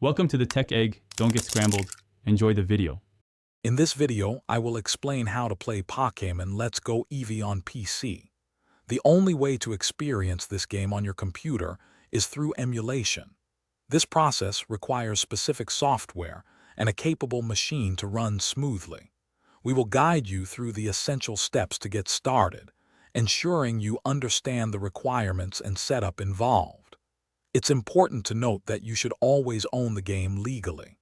Welcome to the Tech Egg. Don't get scrambled. Enjoy the video. In this video, I will explain how to play Pokémon Let's Go Eevee on PC. The only way to experience this game on your computer is through emulation. This process requires specific software and a capable machine to run smoothly. We will guide you through the essential steps to get started, ensuring you understand the requirements and setup involved. It's important to note that you should always own the game legally.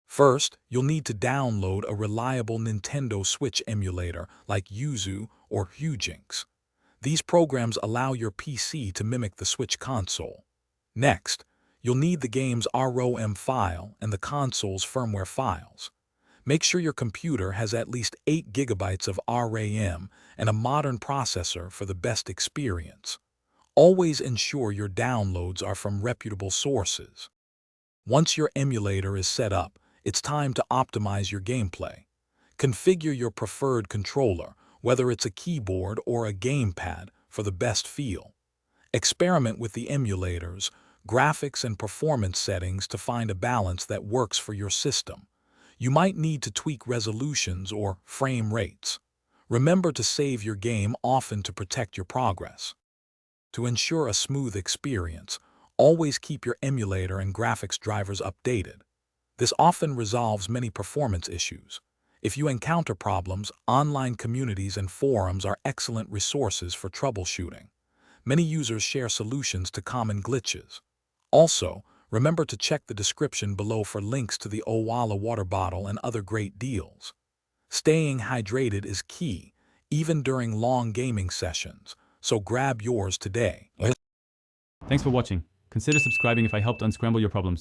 First, you'll need to download a reliable Nintendo Switch emulator like Yuzu or Hujinx. These programs allow your PC to mimic the Switch console. Next, you'll need the game's ROM file and the console's firmware files. Make sure your computer has at least 8 GB of RAM and a modern processor for the best experience. Always ensure your downloads are from reputable sources. Once your emulator is set up, it's time to optimize your gameplay. Configure your preferred controller, whether it's a keyboard or a gamepad, for the best feel. Experiment with the emulators, graphics, and performance settings to find a balance that works for your system. You might need to tweak resolutions or frame rates. Remember to save your game often to protect your progress. To ensure a smooth experience, always keep your emulator and graphics drivers updated. This often resolves many performance issues. If you encounter problems, online communities and forums are excellent resources for troubleshooting. Many users share solutions to common glitches. Also, remember to check the description below for links to the Owala water bottle and other great deals. Staying hydrated is key, even during long gaming sessions, so grab yours today. Thanks for watching. Consider subscribing if I helped unscramble your problems.